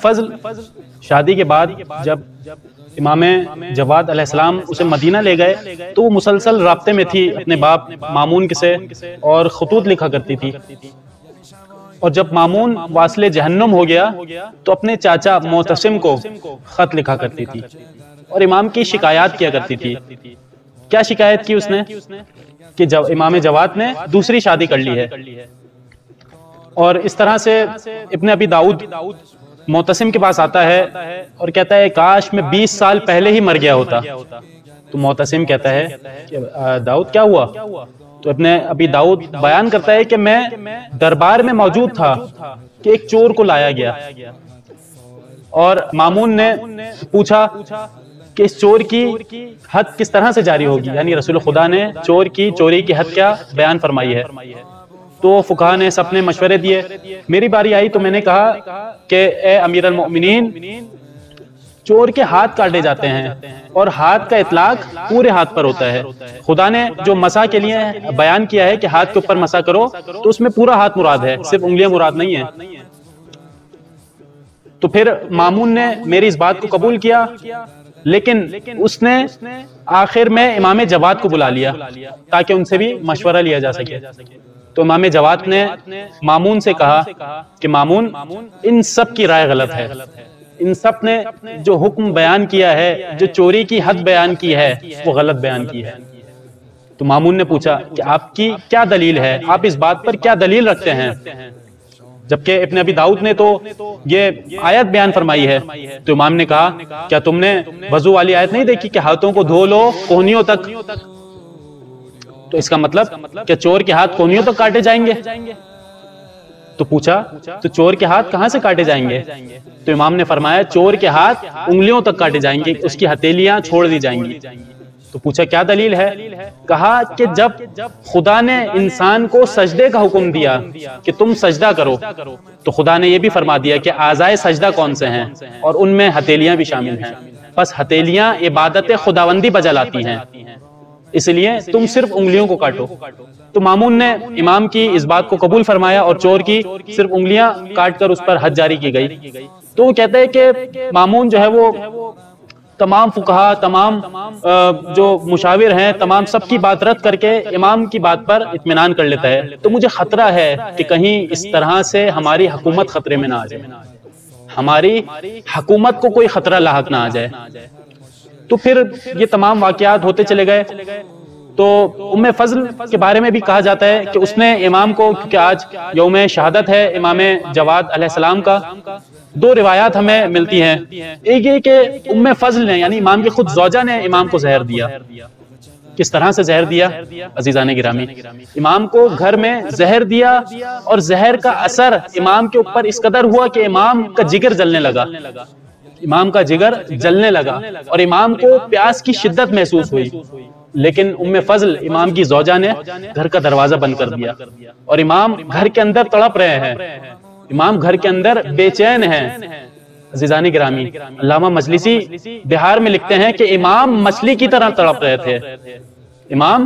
فضل شادی کے بعد جب امام جواد علیہ السلام اسے مدینہ لے گئے تو وہ مسلسل رابطے میں تھی اپنے باپ مامون سے اور خطوط لکھا کرتی تھی، اور جب مامون واصل جہنم ہو گیا تو اپنے چاچا معتصم کو خط لکھا کرتی تھی اور امام کی شکایات کیا کرتی تھی۔ کیا شکایت کی اس نے؟ کہ امام جواد نے دوسری شادی کر لی ہے، اور اس طرح سے ابن ابی داؤد معتصم کے پاس آتا ہے اور کہتا ہے کاش میں 20 سال پہلے ہی مر گیا ہوتا۔ تو معتصم کہتا ہے کہ داؤد کیا ہوا؟ تو ابن ابی داؤد بیان کرتا ہے کہ میں دربار میں موجود تھا کہ ایک چور کو لایا گیا، اور مامون نے پوچھا کہ اس چور کی حد کس طرح سے جاری ہوگی، یعنی رسول خدا نے چوری کی حد کیا بیان فرمائی ہے۔ تو فقہا نے سب نے مشورے دیے، میری باری آئی تو میں نے کہا کہ اے امیر المؤمنین، چور کے ہاتھ کاٹے جاتے ہیں اور ہاتھ کا اطلاق پورے ہاتھ پر ہوتا ہے۔ خدا نے جو مسح کے لیے بیان کیا ہے کہ ہاتھ کے اوپر مسح کرو، تو اس میں پورا ہاتھ مراد ہے، صرف انگلیاں مراد نہیں ہیں۔ تو پھر مامون نے میری اس بات کو قبول کیا، لیکن اس نے آخر میں امام جواد کو بلا لیا تاکہ ان سے بھی مشورہ لیا جا سکے۔ تو امام جواد نے مامون سے کہا کہ مامون، ان سب کی رائے غلط ہے، ان سب نے جو حکم بیان کیا ہے، جو چوری کی حد بیان کی ہے، وہ غلط بیان کی ہے۔ تو مامون نے پوچھا کہ آپ کی کیا دلیل ہے، آپ اس بات پر کیا دلیل رکھتے ہیں؟ جبکہ ابن ابی داؤد نے تو یہ آیت بیان فرمائی ہے۔ تو امام نے کہا کیا تم نے وضو والی آیت نہیں دیکھی کہ ہاتھوں کو دھو لو کوہنیوں تک؟ تو اس کا مطلب کہ چور کے ہاتھ کوہنیوں تک کاٹے جائیں گے؟ تو پوچھا تو چور کے ہاتھ کہاں سے کاٹے جائیں گے؟ تو امام نے فرمایا چور کے ہاتھ انگلیوں تک کاٹے جائیں گے، اس کی ہتھیلیاں چھوڑ دی جائیں گی۔ تو پوچھا کیا دلیل ہے؟ کہا کہ جب خدا نے انسان کو سجدے کا حکم دیا کہ تم سجدہ کرو، تو خدا نے یہ بھی فرما دیا کہ اعضائے سجدہ کون سے ہیں، اور ان میں ہتھیلیاں بھی شامل ہیں۔ بس ہتھیلیاں عبادت خداوندی بجا لاتی ہیں، اس لیے تم صرف انگلیوں کو کاٹو۔ تو مامون نے امام کی اس بات کو قبول فرمایا اور چور کی صرف انگلیاں کاٹ کر اس پر حد جاری کی گئی۔ تو وہ کہتے ہیں کہ مامون جو ہے وہ تمام فقہا، تمام جو مشاور ہیں، تمام سب کی بات رد کر کے امام کی بات پر اطمینان کر لیتا ہے۔ تو مجھے خطرہ ہے کہ کہیں اس طرح سے ہماری حکومت خطرے میں نہ آ جائے، ہماری حکومت کو کوئی خطرہ لاحق نہ آ جائے۔ تو پھر یہ تمام واقعات ہوتے چلے گئے۔ تو ام فضل کے بارے میں بھی کہا جاتا ہے کہ اس نے امام کو، کیونکہ آج یوم شہادت ہے امام جواد علیہ السلام کا، دو روایات ہمیں ملتی ہیں۔ ایک یہ کہ ام فضل نے، یعنی امام کی خود زوجہ نے امام کو زہر دیا۔ کس طرح سے زہر دیا؟ عزیزان گرامی، امام کو گھر میں زہر دیا، اور زہر کا اثر امام کے اوپر اس قدر ہوا کہ امام کا جگر جلنے لگا، امام کا جگر جلنے لگا، اور امام کو پیاس کی شدت محسوس ہوئی۔ لیکن ام فضل امام کی زوجہ نے گھر کا دروازہ بند کر دیا، اور امام گھر کے اندر تڑپ رہے ہیں، امام گھر کے اندر بے چین ہیں۔ عزیزان گرامی، علامہ مجلسی بہار میں لکھتے ہیں کہ امام مچھلی کی طرح تڑپ رہے تھے، امام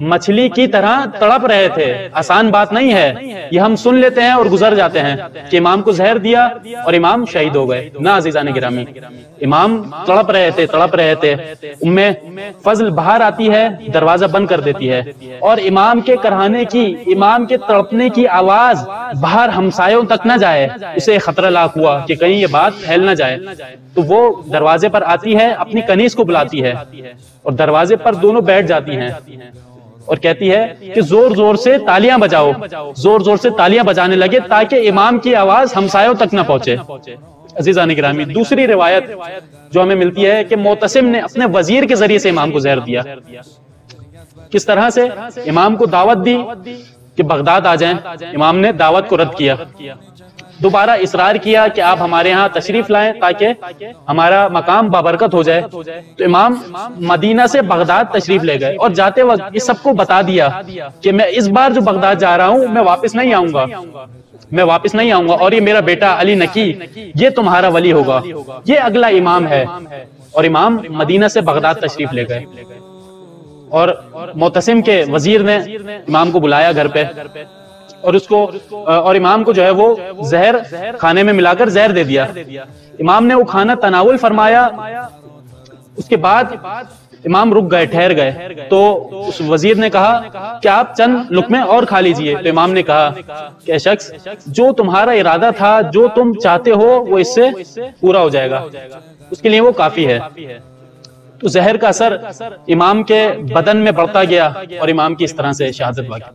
مچھلی کی طرح تڑپ رہے تھے۔ آسان بات نہیں ہے، یہ ہم سن لیتے ہیں اور گزر جاتے ہیں کہ امام کو زہر دیا اور امام شہید ہو گئے۔ نہ عزیزان گرامی، امام تڑپ رہے تھے، تڑپ رہے تھے۔ ام فضل باہر آتی ہے، دروازہ بند کر دیتی ہے، اور امام کے کرہانے کی، امام کے تڑپنے کی آواز باہر ہمسایوں تک نہ جائے، اسے خطرہ لاحق ہوا کہ کہیں یہ بات پھیل نہ جائے۔ تو وہ دروازے پر آتی ہے، اپنی کنیز کو بلاتی ہے، اور دروازے پر دونوں بیٹھ جاتی ہیں، اور کہتی ہے کہ زور زور سے تالیاں بجاؤ، زور زور سے تالیاں بجانے لگے تاکہ امام کی آواز ہمسایوں تک نہ پہنچے۔ عزیزان گرامی، دوسری روایت جو ہمیں ملتی ہے کہ معتصم نے اپنے وزیر کے ذریعے سے امام کو زہر دیا۔ کس طرح سے؟ امام کو دعوت دی کہ بغداد آ جائیں، امام نے دعوت کو رد کیا، دوبارہ اصرار کیا کہ آپ ہمارے ہاں تشریف لائیں تاکہ ہمارا مقام بابرکت ہو جائے۔ تو امام مدینہ سے بغداد تشریف لے گئے، اور جاتے وقت یہ سب کو بتا دیا کہ میں اس بار جو بغداد جا رہا ہوں، میں واپس نہیں آؤں گا، میں واپس نہیں آؤں گا، اور یہ میرا بیٹا علی نکی یہ تمہارا ولی ہوگا، یہ اگلا امام ہے۔ اور امام مدینہ سے بغداد تشریف لے گئے، اور معتصم کے وزیر نے امام کو بلایا گھر پہ، اور اس کو اور امام کو جو ہے وہ زہر کھانے میں ملا کر زہر دے دیا. امام نے وہ کھانا تناول فرمایا. اس کے بعد امام رک گئے, ٹھہر گئے. تو اس وزیر نے کہا کہ آپ چند لقمے اور کھا لیجئے. تو امام نے کہا کہ اے شخص, جو تمہارا ارادہ تھا, جو تم چاہتے ہو, وہ اس سے پورا ہو جائے گا, اس کے لیے وہ کافی ہے. تو زہر کا اثر امام کے بدن میں بڑھتا گیا اور امام کی اس طرح سے شہادت واقع.